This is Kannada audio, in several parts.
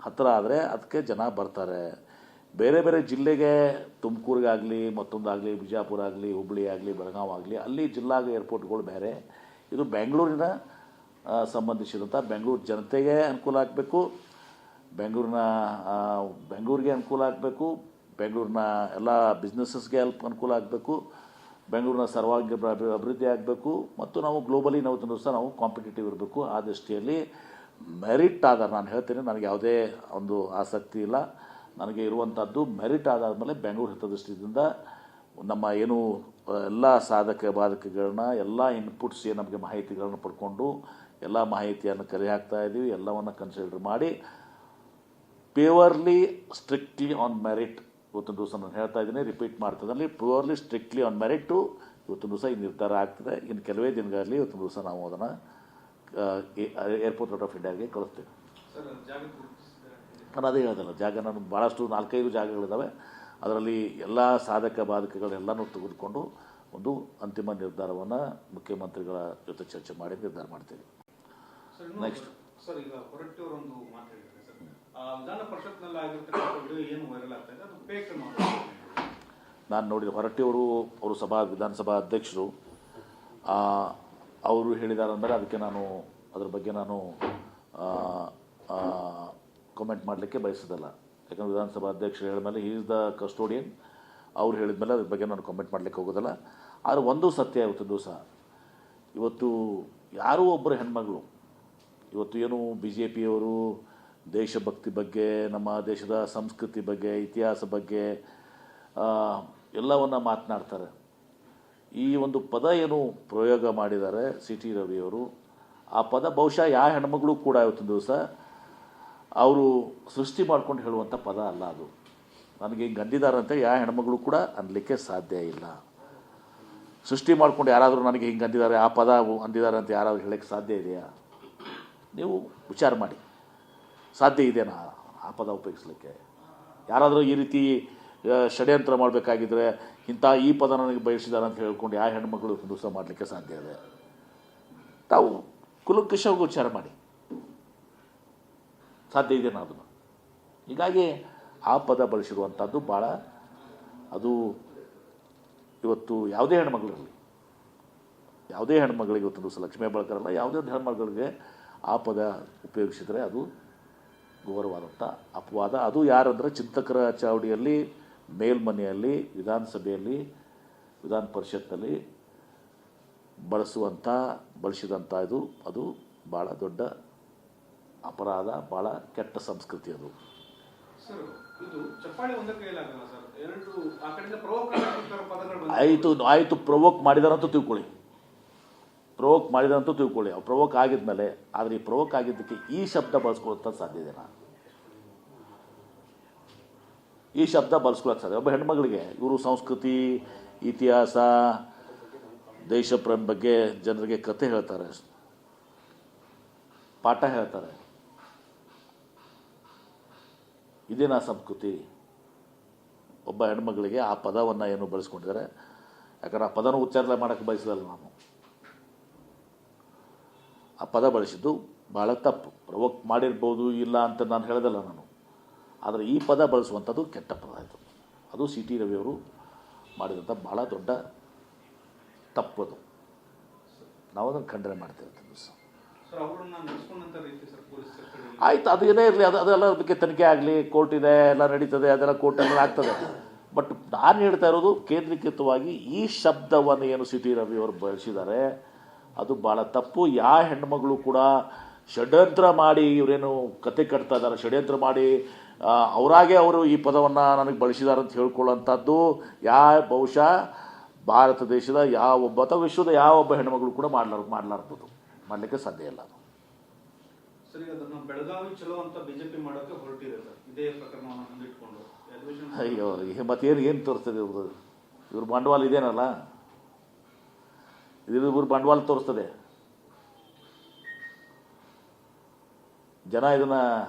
ಹತ್ತಿರ ಆದರೆ ಅದಕ್ಕೆ ಜನ ಬರ್ತಾರೆ. ಬೇರೆ ಬೇರೆ ಜಿಲ್ಲೆಗೆ ತುಮಕೂರಿಗಾಗಲಿ ಮತ್ತೊಂದಾಗಲಿ ಬಿಜಾಪುರ ಆಗಲಿ ಹುಬ್ಬಳ್ಳಿ ಆಗಲಿ ಬೆಳಗಾವಿ ಆಗಲಿ ಅಲ್ಲಿ ಜಿಲ್ಲಾ ಏರ್ಪೋರ್ಟ್ಗಳು ಬೇರೆ. ಇದು ಬೆಂಗಳೂರಿನ ಸಂಬಂಧಿಸಿದಂಥ ಬೆಂಗಳೂರು ಜನತೆಗೆ ಅನುಕೂಲ ಆಗಬೇಕು, ಬೆಂಗಳೂರಿಗೆ ಅನುಕೂಲ ಆಗಬೇಕು, ಬೆಂಗಳೂರಿನ ಎಲ್ಲ ಬಿಸ್ನೆಸಸ್ಗೆ ಅನುಕೂಲ ಆಗಬೇಕು, ಬೆಂಗಳೂರಿನ ಸರ್ವಾಂಗೀಣ ಅಭಿವೃದ್ಧಿ ಆಗಬೇಕು ಮತ್ತು ನಾವು ಗ್ಲೋಬಲಿ ನಾವು ಸಹ ನಾವು ಕಾಂಪಿಟೇಟಿವ್ ಇರಬೇಕು. ಆ ದೃಷ್ಟಿಯಲ್ಲಿ ಮೆರಿಟ್ ಆಧಾರ ನಾನು ಹೇಳ್ತೇನೆ, ನನಗೆ ಯಾವುದೇ ಒಂದು ಆಸಕ್ತಿ ಇಲ್ಲ. ನನಗೆ ಇರುವಂಥದ್ದು ಮೆರಿಟ್ ಆಧಾರದ ಬೆಂಗಳೂರು ಹಿತದೃಷ್ಟಿಯಿಂದ ನಮ್ಮ ಏನು ಎಲ್ಲ ಸಾಧಕ ಬಾಧಕಗಳನ್ನ ಎಲ್ಲ ಇನ್ಪುಟ್ಸ್ ಏನು ನಮಗೆ ಮಾಹಿತಿಗಳನ್ನು ಪಡ್ಕೊಂಡು ಎಲ್ಲ ಮಾಹಿತಿಯನ್ನು ಕಲೆ ಹಾಕ್ತಾ ಇದ್ದೀವಿ. ಎಲ್ಲವನ್ನು ಕನ್ಸಿಡರ್ ಮಾಡಿ ಪ್ಯೂರ್ಲಿ ಸ್ಟ್ರಿಕ್ಟ್ಲಿ ಆನ್ ಮೆರಿಟ್ ಇವತ್ತಿನ ದಿವಸ ನಾನು ಹೇಳ್ತಾ ಇದ್ದೀನಿ, ರಿಪೀಟ್ ಮಾಡ್ತಿದ್ದಲ್ಲಿ ಪ್ಯೂರ್ಲಿ ಸ್ಟ್ರಿಕ್ಟ್ಲಿ ಆನ್ ಮೆರಿಟು ಇವತ್ತಿನ ದಿವಸ ಈ ನಿರ್ಧಾರ ಆಗ್ತದೆ. ಇನ್ನು ಕೆಲವೇ ದಿನಗಳಲ್ಲಿ ಇವತ್ತಿನ ದಿವಸ ನಾವು ಅದನ್ನು ಏರ್ಪೋರ್ಟ್ ಆಫ್ ಇಂಡಿಯಾಗೆ ಕಳಿಸ್ತೇವೆ. ನಾನು ಅದೇ ಹೇಳ್ದಲ್ಲ, ಜಾಗ ನಾನು ಭಾಳಷ್ಟು 4-5 ಜಾಗಗಳಿದ್ದಾವೆ. ಅದರಲ್ಲಿ ಎಲ್ಲ ಸಾಧಕ ಬಾಧಕಗಳೆಲ್ಲನೂ ತೆಗೆದುಕೊಂಡು ಒಂದು ಅಂತಿಮ ನಿರ್ಧಾರವನ್ನು ಮುಖ್ಯಮಂತ್ರಿಗಳ ಜೊತೆ ಚರ್ಚೆ ಮಾಡಿ ನಿರ್ಧಾರ ಮಾಡ್ತೀವಿ. ನೆಕ್ಸ್ಟ್ ಸರ್, ಈಗ ಹೊರಟ್ಟಿಯವರೊಂದು ಮಾತು ಹೇಳಿದ್ದಾರೆ ಸರ್, ವಿಧಾನ ಪರಿಷತ್ನಲ್ಲಿ ಆಗಿರ್ತಕ್ಕಂಥ ವಿಡಿಯೋ ಏನು ವೈರಲ್ ಆಗ್ತಾ ಇದೆ ಅದು ಫೇಕ್ ಮಾತು. ನಾನು ನೋಡಿದ ಹೊರಟ್ಟಿಯವರು ಅವರು ವಿಧಾನಸಭಾ ಅಧ್ಯಕ್ಷರು ಅವರು ಹೇಳಿದ್ದಾರೆ ಅಂದರೆ ಅದಕ್ಕೆ ನಾನು ಅದ್ರ ಬಗ್ಗೆ ನಾನು ಕಮೆಂಟ್ ಮಾಡಲಿಕ್ಕೆ ಬಯಸೋದಲ್ಲ. ಯಾಕಂದರೆ ವಿಧಾನಸಭಾ ಅಧ್ಯಕ್ಷರು ಹೇಳಿದ ಮೇಲೆ ಹಿ ಈಸ್ ದ ಕಸ್ಟೋಡಿಯನ್. ಅವ್ರು ಹೇಳಿದ ಮೇಲೆ ಅದ್ರ ಬಗ್ಗೆ ನಾನು ಕಮೆಂಟ್ ಮಾಡಲಿಕ್ಕೆ ಹೋಗೋದಲ್ಲ. ಆದರೆ ಒಂದು ಸತ್ಯ ಇವತ್ತಿನ ದಿವಸ, ಇವತ್ತು ಯಾರೂ ಒಬ್ಬರು ಹೆಣ್ಮಗಳು ಇವತ್ತು ಏನು BJPಯವರು ದೇಶಭಕ್ತಿ ಬಗ್ಗೆ, ನಮ್ಮ ದೇಶದ ಸಂಸ್ಕೃತಿ ಬಗ್ಗೆ, ಇತಿಹಾಸ ಬಗ್ಗೆ ಎಲ್ಲವನ್ನು ಮಾತನಾಡ್ತಾರೆ. ಈ ಒಂದು ಪದ ಏನು ಪ್ರಯೋಗ ಮಾಡಿದ್ದಾರೆ CT ರವಿಯವರು, ಆ ಪದ ಬಹುಶಃ ಯಾವ ಹೆಣ್ಮಗಳು ಕೂಡ ಇವತ್ತಿನ ದಿವಸ ಅವರು ಸೃಷ್ಟಿ ಮಾಡ್ಕೊಂಡು ಹೇಳುವಂಥ ಪದ ಅಲ್ಲ ಅದು. ನನಗೆ ಹಿಂಗೆ ಅಂದಿದ್ದಾರಂತೆ ಯಾವ ಹೆಣ್ಮಗಳು ಕೂಡ ಅನ್ನಲಿಕ್ಕೆ ಸಾಧ್ಯ ಇಲ್ಲ. ಸೃಷ್ಟಿ ಮಾಡ್ಕೊಂಡು ಯಾರಾದರೂ ನನಗೆ ಹಿಂಗೆ ಅಂದಿದ್ದಾರೆ, ಆ ಪದ ಅಂದಿದ್ದಾರೆ ಅಂತ ಯಾರಾದರೂ ಹೇಳೋಕ್ಕೆ ಸಾಧ್ಯ ಇದೆಯಾ? ನೀವು ವಿಚಾರ ಮಾಡಿ, ಸಾಧ್ಯ ಇದೆಯಾ ಆ ಪದ ಉಪಯೋಗಿಸ್ಲಿಕ್ಕೆ? ಯಾರಾದರೂ ಈ ರೀತಿ ಷಡ್ಯಂತ್ರ ಮಾಡಬೇಕಾಗಿದ್ದರೆ ಈ ಪದ ನನಗೆ ಬಯಸಿದ್ದಾರೆ ಅಂತ ಹೇಳ್ಕೊಂಡು ಯಾವ ಹೆಣ್ಮಗಳು ದಿವಸ ಮಾಡಲಿಕ್ಕೆ ಸಾಧ್ಯ ಇದೆ? ತಾವು ಕುಲಂಕಷವಾಗಿ ವಿಚಾರ ಮಾಡಿ, ಸಾಧ್ಯ ಇದೆಯಾ ಅದನ್ನು? ಹೀಗಾಗಿ ಆ ಪದ ಬಳಸಿರುವಂಥದ್ದು ಭಾಳ ಅದು ಇವತ್ತು ಯಾವುದೇ ಹೆಣ್ಮಗಳಿರಲಿ, ಯಾವುದೇ ಹೆಣ್ಮಗಳಿಗೆ ಇವತ್ತು ದಿವಸ ಲಕ್ಷ್ಮೀ ಹೆಬ್ಬಾಳ್ಕರಲ್ಲ, ಯಾವುದೇ ಒಂದು ಹೆಣ್ಮಗಳಿಗೆ ಆ ಪದ ಉಪಯೋಗಿಸಿದರೆ ಅದು ಘೋರವಾದಂಥ ಅಪವಾದ. ಅದು ಯಾರಂದರೆ ಚಿಂತಕರ ಚಾವಡಿಯಲ್ಲಿ, ಮೇಲ್ಮನೆಯಲ್ಲಿ, ವಿಧಾನಸಭೆಯಲ್ಲಿ, ವಿಧಾನ ಪರಿಷತ್ನಲ್ಲಿ ಬಳಸಿದಂಥ ಅದು ಭಾಳ ದೊಡ್ಡ ಅಪರಾಧ, ಭಾಳ ಕೆಟ್ಟ ಸಂಸ್ಕೃತಿ ಅದು. ಆಯಿತು ಪ್ರವೋಕ್ ಮಾಡಿದಾರಂತೂ ತಿಳ್ಕೊಳ್ಳಿ, ಅವ್ರು ಪ್ರವೋಕ್ ಆಗಿದ್ಮೇಲೆ. ಆದರೆ ಈ ಪ್ರವೋಕ್ ಆಗಿದ್ದಕ್ಕೆ ಈ ಶಬ್ದ ಬಳಸ್ಕೊಳ್ಳೋಂಥ ಸಾಧ್ಯತೆನಾ? ಈ ಶಬ್ದ ಬಳಸ್ಕೊಳ್ಳೋಕೆ ಸಾಧ್ಯ? ಒಬ್ಬ ಹೆಣ್ಮಗಳಿಗೆ ಇವರು ಸಂಸ್ಕೃತಿ, ಇತಿಹಾಸ, ದೇಶಪ್ರೇಮ ಬಗ್ಗೆ ಜನರಿಗೆ ಕತೆ ಹೇಳ್ತಾರೆ, ಪಾಠ ಹೇಳ್ತಾರೆ. ಇದೇನಾ ಸಂಸ್ಕೃತಿ? ಒಬ್ಬ ಹೆಣ್ಮಗಳಿಗೆ ಆ ಪದವನ್ನು ಏನು ಬಳಸ್ಕೊಂಡಿದ್ದಾರೆ, ಯಾಕಂದ್ರೆ ಆ ಪದನ ಉಚ್ಚಾರಣೆ ಮಾಡೋಕ್ಕೆ ಬಯಸಲ್ಲ ನಾನು. ಆ ಪದ ಬಳಸಿದ್ದು ಭಾಳ ತಪ್ಪು. ಪ್ರವೋಕ್ ಮಾಡಿರ್ಬೋದು, ಇಲ್ಲ ಅಂತ ನಾನು ಹೇಳೋದಲ್ಲ ನಾನು. ಆದರೆ ಈ ಪದ ಬಳಸುವಂಥದ್ದು ಕೆಟ್ಟ ಪದ ಆಯಿತು. ಅದು CT ರವಿಯವರು ಮಾಡಿದಂಥ ಭಾಳ ದೊಡ್ಡ ತಪ್ಪದು. ನಾವು ಅದನ್ನು ಖಂಡನೆ ಮಾಡ್ತೇವೆ. ಆಯಿತು, ಅದು ಏನೇ ಇರಲಿ, ಅದೆಲ್ಲ ಬಗ್ಗೆ ತನಿಖೆ ಆಗಲಿ, ಕೋರ್ಟ್ ಇದೆ, ಎಲ್ಲ ನಡೀತದೆ, ಅದೆಲ್ಲ ಕೋರ್ಟಲ್ಲಿ ಆಗ್ತದೆ. ಬಟ್ ನಾನು ಹೇಳ್ತಾ ಇರೋದು ಕೇಂದ್ರೀಕೃತವಾಗಿ ಈ ಶಬ್ದವನ್ನು ಏನು CT ರವಿಯವರು ಬಳಸಿದ್ದಾರೆ ಅದು ಭಾಳ ತಪ್ಪು. ಯಾವ ಹೆಣ್ಮಗಳು ಕೂಡ ಷಡ್ಯಂತ್ರ ಮಾಡಿ ಇವರೇನು ಕತೆ ಕಟ್ತಾ ಇದ್ದಾರೆ, ಷಡ್ಯಂತ್ರ ಮಾಡಿ ಅವರಾಗೆ ಅವರು ಈ ಪದವನ್ನು ನನಗೆ ಬಳಸಿದ್ದಾರೆ ಅಂತ ಹೇಳ್ಕೊಳ್ಳೋಂಥದ್ದು ಬಹುಶಃ ಭಾರತ ದೇಶದ ಯಾವೊಬ್ಬ ಅಥವಾ ವಿಶ್ವದ ಯಾವೊಬ್ಬ ಹೆಣ್ಮಗಳು ಕೂಡ ಮಾಡಲಿಕ್ಕೆ ಸಾಧ್ಯ ಇಲ್ಲ. ಅಯ್ಯೋ, ಮತ್ತೇನು ತೋರಿಸ್ತದೆ ಇವ್ರ ಬಂಡವಾಳ ಇದೇನಲ್ಲ, ಇವ್ರ ಬಂಡವಾಳ ತೋರಿಸ್ತದೆ. ಜನ ಇದನ್ನು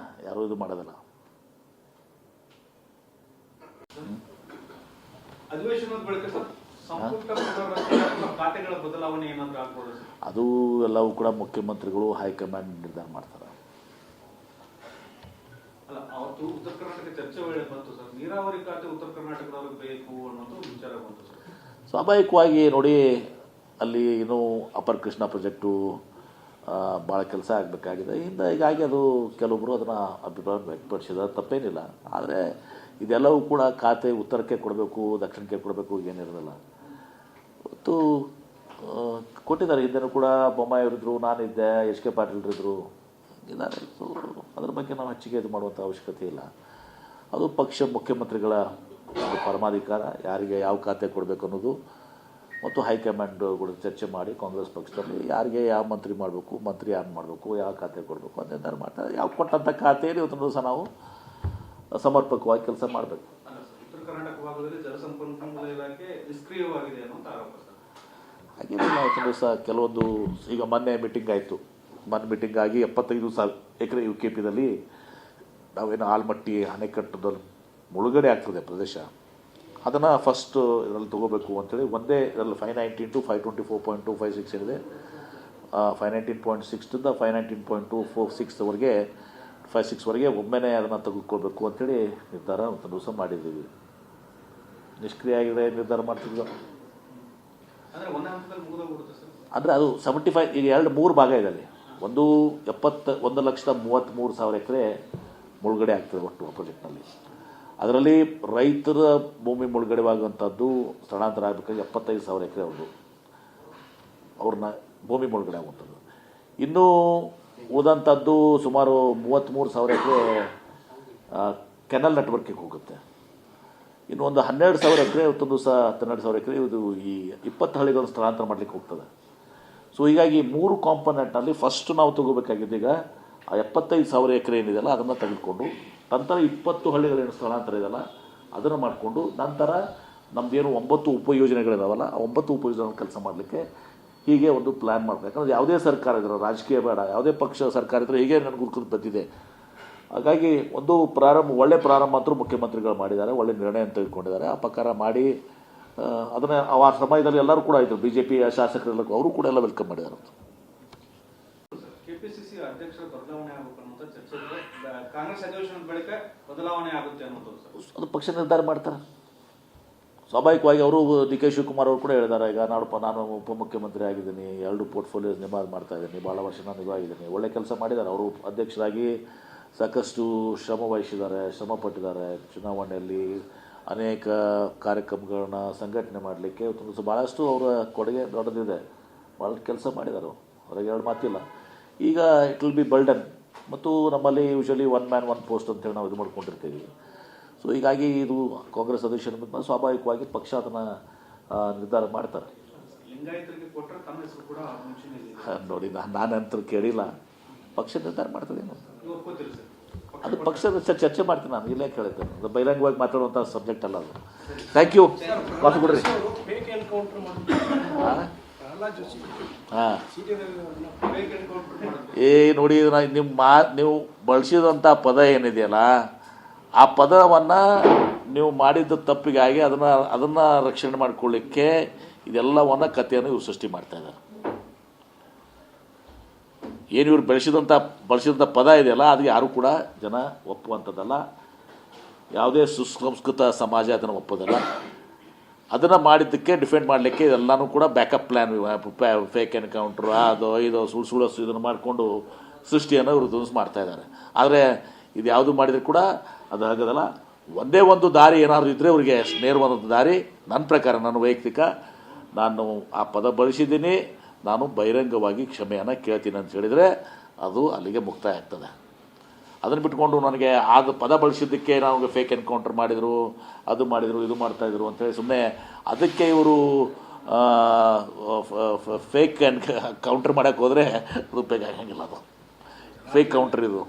ಯಾರೂ ಇದು ಮಾಡೋದಿಲ್ಲ. ಅದು ಎಲ್ಲವೂ ಕೂಡ ಮುಖ್ಯಮಂತ್ರಿಗಳು ಹೈಕಮಾಂಡ್ ನಿರ್ಧಾರ ಮಾಡ್ತಾರೆ. ಅವತ್ತು ಉತ್ತರ ಕರ್ನಾಟಕ ಚರ್ಚೆ ವೇಳೆ ಬಂತು ಸರ್, ನೀರಾವರಿ ಖಾತೆ ಉತ್ತರ ಕರ್ನಾಟಕದವ್ರಿಗೆ ಬೇಕು ಅನ್ನೋದು ಒಂದು ವಿಚಾರ ಬಂತು ಸರ್. ಸ್ವಾಭಾವಿಕವಾಗಿ ನೋಡಿ, ಅಲ್ಲಿ ಇನ್ನೂ ಅಪರ್ ಕೃಷ್ಣ ಪ್ರಾಜೆಕ್ಟು ಭಾಳ ಕೆಲಸ ಆಗಬೇಕಾಗಿದೆ. ಹೀಗಾಗಿ ಅದು ಕೆಲವೊಬ್ಬರು ಅದನ್ನು ಅಭಿಪ್ರಾಯ ವ್ಯಕ್ತಪಡಿಸಿದ ತಪ್ಪೇನಿಲ್ಲ. ಆದರೆ ಇದೆಲ್ಲವೂ ಕೂಡ ಖಾತೆ ಉತ್ತರಕ್ಕೆ ಕೊಡಬೇಕು, ದಕ್ಷಿಣಕ್ಕೆ ಕೊಡಬೇಕು ಏನಿರೋದಿಲ್ಲ. ಮತ್ತು ಕೊಟ್ಟಿದ್ದಾರೆ. ಹಿಂದೆನೂ ಕೂಡ ಬೊಮ್ಮಾಯಿಯವರಿದ್ದರು, ನಾನಿದ್ದೆ, ಎಚ್ ಕೆ ಪಾಟೀಲ್ರಿದ್ದರು ಇದ್ದಾರೆ. ಸೊ ಅದ್ರ ಬಗ್ಗೆ ನಾವು ಹೆಚ್ಚಿಗೆ ಇದು ಮಾಡುವಂಥ ಅವಶ್ಯಕತೆ ಇಲ್ಲ. ಅದು ಪಕ್ಷ ಮುಖ್ಯಮಂತ್ರಿಗಳ ಒಂದು ಪರಮಾಧಿಕಾರ, ಯಾರಿಗೆ ಯಾವ ಖಾತೆ ಕೊಡಬೇಕು ಅನ್ನೋದು ಮತ್ತು ಹೈಕಮಾಂಡ್ಗಳು ಚರ್ಚೆ ಮಾಡಿ ಕಾಂಗ್ರೆಸ್ ಪಕ್ಷದಲ್ಲಿ ಯಾರಿಗೆ ಯಾವ ಮಂತ್ರಿ ಮಾಡಬೇಕು, ಮಂತ್ರಿ ಯಾರು ಮಾಡಬೇಕು, ಯಾವ ಖಾತೆ ಕೊಡಬೇಕು ಅಂತ ನಿರ್ಧಾರ ಮಾಡ್ತಾರೆ. ಯಾವ ಕೊಟ್ಟಂಥ ಖಾತೆಯಲ್ಲಿ ಇವತ್ತು ದಿವಸ ನಾವು ಸಮರ್ಪಕವಾಗಿ ಕೆಲಸ ಮಾಡಬೇಕು. ಉತ್ತರ ಕರ್ನಾಟಕ ಭಾಗದಲ್ಲಿ ಜಲಸಂಪನ್ಮೂಲ ಇಲಾಖೆ ನಿಷ್ಕ್ರಿಯವಾಗಿದೆ ಅನ್ನೋ ಆರೋಪ ಸರ್. ಹಾಗೆ ಇವತ್ತು ದಿವಸ ಕೆಲವೊಂದು ಈಗ ಮೊನ್ನೆ ಮೀಟಿಂಗ್ ಆಯಿತು. ಮೀಟಿಂಗ್ ಆಗಿ 75,000 ಎಕರೆ UKPದಲ್ಲಿ ನಾವೇನು ಆಲ್ಮಟ್ಟಿ ಅಣೆಕಟ್ಟದಲ್ಲಿ ಮುಳುಗಡೆ ಆಗ್ತದೆ ಪ್ರದೇಶ, ಅದನ್ನು ಫಸ್ಟ್ ಇದರಲ್ಲಿ ತೊಗೋಬೇಕು ಅಂತೇಳಿ ಒಂದೇ ಇದರಲ್ಲಿ 519 to 524.256 ಏನಿದೆ, 519.6 519.246ವರೆಗೆ 56ವರೆಗೆ ಒಮ್ಮೆನೇ ಅದನ್ನು ತೆಗೆದುಕೊಳ್ಬೇಕು ಅಂತೇಳಿ ನಿರ್ಧಾರ ಒಂದು ದಿವಸ ಮಾಡಿದ್ದೀವಿ. ನಿಷ್ಕ್ರಿಯ ಆಗಿದ್ರೆ ನಿರ್ಧಾರ ಮಾಡ್ತಿದ್ವಿ. ಅಂದರೆ ಅದು 75 ಈಗ 3 ಭಾಗ ಇದೆ ಅಲ್ಲಿ. ಒಂದು 1,33,000 ಎಕರೆ ಮುಳುಗಡೆ ಆಗ್ತದೆ ಒಟ್ಟು ಪ್ರಾಜೆಕ್ಟ್ನಲ್ಲಿ. ಅದರಲ್ಲಿ ರೈತರ ಭೂಮಿ ಮುಳುಗಡೆವಾಗುವಂಥದ್ದು ಸ್ಥಳಾಂತರ ಆಗಬೇಕಾಗಿ 75,000 ಎಕರೆ ಅವ್ರನ್ನ ಭೂಮಿ ಮುಳುಗಡೆ ಆಗುವಂಥದ್ದು. ಇನ್ನೂ ಉಳಿದಂಥದ್ದು ಸುಮಾರು 33,000 ಎಕರೆ ಕೆನಲ್ ನೆಟ್ವರ್ಕಿಗೆ ಹೋಗುತ್ತೆ. ಇನ್ನು ಒಂದು 12,000 ಎಕರೆ ಇವತ್ತೊಂದು ದಿವಸ 12,000 ಎಕರೆ ಇದು ಈ 20 ಹಳ್ಳಿಗಳನ್ನು ಸ್ಥಳಾಂತರ ಮಾಡಲಿಕ್ಕೆ ಹೋಗ್ತದೆ. ಸೊ ಹೀಗಾಗಿ 3 ಕಾಂಪೊನೆಂಟ್ನಲ್ಲಿ ಫಸ್ಟ್ ನಾವು ತಗೋಬೇಕಾಗಿದ್ದು ಈಗ ಆ 75,000 ಎಕರೆ ಏನಿದೆಯಲ್ಲ ಅದನ್ನು ತೆಗೆದುಕೊಂಡು ನಂತರ 20 ಹಳ್ಳಿಗಳೇನು ಸ್ಥಳಾಂತರ ಇದೆಯಲ್ಲ ಅದನ್ನು ಮಾಡಿಕೊಂಡು ನಂತರ ನಮ್ಮದೇನು 9 ಉಪಯೋಜನೆಗಳಿದಾವಲ್ಲ ಆ 9 ಉಪಯೋಜನೆ ಕೆಲಸ ಮಾಡಲಿಕ್ಕೆ ಹೀಗೆ ಒಂದು ಪ್ಲ್ಯಾನ್ ಮಾಡಬೇಕು. ಯಾಕಂದರೆ ಯಾವುದೇ ಸರ್ಕಾರ ಇದ್ರೆ ರಾಜಕೀಯ ಬೇಡ, ಯಾವುದೇ ಪಕ್ಷ ಸರ್ಕಾರ ಇದ್ದರೆ ಹೀಗೆ ನನಗೆ ಗುರುತು ಬಂದಿದೆ. ಹಾಗಾಗಿ ಒಂದು ಒಳ್ಳೆ ಪ್ರಾರಂಭ ಅಂತೂ ಮುಖ್ಯಮಂತ್ರಿಗಳು ಮಾಡಿದ್ದಾರೆ, ಒಳ್ಳೆ ನಿರ್ಣಯ ತೆಗೆದುಕೊಂಡಿದ್ದಾರೆ. ಆ ಪ್ರಕಾರ ಮಾಡಿ ಅದನ್ನು ಆ ಸಮಯದಲ್ಲಿ ಎಲ್ಲರೂ ಕೂಡ ಇದ್ದರು, BJP ಶಾಸಕರೆಲ್ಲ ಅವರು ಕೂಡ ಎಲ್ಲ ವೆಲ್ಕಮ್ ಮಾಡಿದ್ದಾರೆ. ಕೆಪಿಸಿಸಿ ಅಧ್ಯಕ್ಷರ ಬದಲಾವಣೆ ಆಗಬೇಕು ಅನ್ನೋ ಚರ್ಚೆ ಇದೆ. ಕಾಂಗ್ರೆಸ್ ಅಧಿವೇಶನದ ಬಳಿಕ ಬದಲಾವಣೆ ಆಗುತ್ತೆ ಅನ್ನೋದು ಅದು ಪಕ್ಷ ನಿರ್ಧಾರ ಮಾಡ್ತಾರೆ. ಸ್ವಾಭಾವಿಕವಾಗಿ ಅವರು DK ಶಿವಕುಮಾರ್ ಅವರು ಕೂಡ ಹೇಳಿದ್ದಾರೆ, ಈಗ ನಾನು ಉಪಮುಖ್ಯಮಂತ್ರಿ ಆಗಿದ್ದೀನಿ, 2 ಪೋರ್ಟ್ಫೋಲಿಯೋ ನಿಭಾಗ ಮಾಡ್ತಾ ಇದ್ದೀನಿ, ಭಾಳ ವರ್ಷ ನಾನು ನಿಭಾಗಿದ್ದೀನಿ, ಒಳ್ಳೆ ಕೆಲಸ ಮಾಡಿದ್ದಾರೆ. ಅವರು ಅಧ್ಯಕ್ಷರಾಗಿ ಸಾಕಷ್ಟು ಶ್ರಮ ವಹಿಸಿದ್ದಾರೆ, ಶ್ರಮ ಪಟ್ಟಿದ್ದಾರೆ. ಚುನಾವಣೆಯಲ್ಲಿ ಅನೇಕ ಕಾರ್ಯಕ್ರಮಗಳನ್ನ ಸಂಘಟನೆ ಮಾಡಲಿಕ್ಕೆ ಇವತ್ತು ಭಾಳಷ್ಟು ಅವರ ಕೊಡುಗೆ ದೊಡ್ಡದಿದೆ. ಭಾಳ ಕೆಲಸ ಮಾಡಿದ್ದಾರೆ, ಹೊರಗೆ 2 ಮಾತಿಲ್ಲ. ಈಗ ಇಟ್ ವಿಲ್ ಬಿ ಬರ್ಡನ್. ಮತ್ತು ನಮ್ಮಲ್ಲಿ ಯೂಶಲಿ 1 man 1 post ಅಂತೇಳಿ ನಾವು ಇದು ಮಾಡ್ಕೊಂಡಿರ್ತೀವಿ. ಸೊ ಹೀಗಾಗಿ ಇದು ಕಾಂಗ್ರೆಸ್ ಅಧ್ಯಕ್ಷರ ಸ್ವಾಭಾವಿಕವಾಗಿ ಪಕ್ಷ ಅದನ್ನು ನಿರ್ಧಾರ ಮಾಡ್ತಾರೆ. ನೋಡಿ, ನಾನಂತೂ ಕೇಳಿಲ್ಲ, ಪಕ್ಷ ನಿರ್ಧಾರ ಮಾಡ್ತದೇನು ಅದು ಪಕ್ಷದ ಚರ್ಚೆ ಮಾಡ್ತೀನಿ. ನಾನು ಇಲ್ಲೇ ಕೇಳಿದ್ದೇನೆ, ಅದು ಬಹಿರಂಗವಾಗಿ ಮಾತಾಡುವಂಥ ಸಬ್ಜೆಕ್ಟ್ ಅಲ್ಲ ಅದು. Thank you. ಕಾಫಿ ಕೊಡ್ರಿ. ಹಾಂ ನೋಡಿ, ನೀವು ಬಳಸಿದಂಥ ಪದ ಏನಿದೆಯಲ್ಲ ಆ ಪದವನ್ನು ನೀವು ಮಾಡಿದ್ದ ತಪ್ಪಿಗಾಗಿ ಅದನ್ನು ರಕ್ಷಣೆ ಮಾಡಿಕೊಳ್ಳಿಕ್ಕೆ ಇದೆಲ್ಲವನ್ನು ಕಥೆಯನ್ನು ಇವರು ಸೃಷ್ಟಿ ಮಾಡ್ತಾಯಿದ್ದಾರೆ. ಏನು ಇವರು ಬಳಸಿದಂಥ ಪದ ಇದೆಯಲ್ಲ ಅದು ಯಾರೂ ಕೂಡ ಜನ ಒಪ್ಪುವಂಥದ್ದಲ್ಲ. ಯಾವುದೇ ಸುಸಂಸ್ಕೃತ ಸಮಾಜ ಅದನ್ನು ಒಪ್ಪೋದಲ್ಲ. ಅದನ್ನು ಮಾಡಿದ್ದಕ್ಕೆ ಡಿಫೆಂಡ್ ಮಾಡಲಿಕ್ಕೆ ಇದೆಲ್ಲನೂ ಕೂಡ ಬ್ಯಾಕಪ್ ಪ್ಲ್ಯಾನ್, ಫೇಕ್ ಎನ್ಕೌಂಟ್ರು ಅದು ಇದು ಸುಳ್ಳು ಇದನ್ನು ಮಾಡಿಕೊಂಡು ಸೃಷ್ಟಿಯನ್ನು ಇವರು ಧ್ವಂಸ ಮಾಡ್ತಾಯಿದ್ದಾರೆ. ಆದರೆ ಇದು ಯಾವುದು ಮಾಡಿದರೆ ಕೂಡ ಅದು ಆಗೋದಲ್ಲ. ಒಂದೇ ಒಂದು ದಾರಿ ಏನಾದರೂ ಇದ್ದರೆ ಅವರಿಗೆ ನೇರವಾದ ದಾರಿ. ನನ್ನ ಪ್ರಕಾರ, ನನ್ನ ವೈಯಕ್ತಿಕ, ನಾನು ಆ ಪದ ಬಳಸಿದ್ದೀನಿ, ನಾನು ಬಹಿರಂಗವಾಗಿ ಕ್ಷಮೆಯನ್ನು ಕೇಳ್ತೀನಿ ಅಂತ ಹೇಳಿದರೆ ಅದು ಅಲ್ಲಿಗೆ ಮುಕ್ತಾಯ ಆಗ್ತದೆ. ಅದನ್ನು ಬಿಟ್ಕೊಂಡು ನನಗೆ ಅದು ಪದ ಬಳಸಿದ್ದಕ್ಕೆ ನಾವು ಫೇಕ್ ಎನ್ಕೌಂಟರ್ ಮಾಡಿದರು, ಅದು ಮಾಡಿದರು, ಇದು ಮಾಡ್ತಾಯಿದ್ರು ಅಂತೇಳಿ ಸುಮ್ಮನೆ ಅದಕ್ಕೆ ಇವರು ಫೇಕ್ ಕೌಂಟ್ರ್ ಮಾಡೋಕ್ಕೆ ಹೋದರೆ ಅದು ಬೇಕಾಗಂಗಿಲ್ಲ. ಅದು ಫೇಕ್ ಕೌಂಟ್ರ್ ಇದು.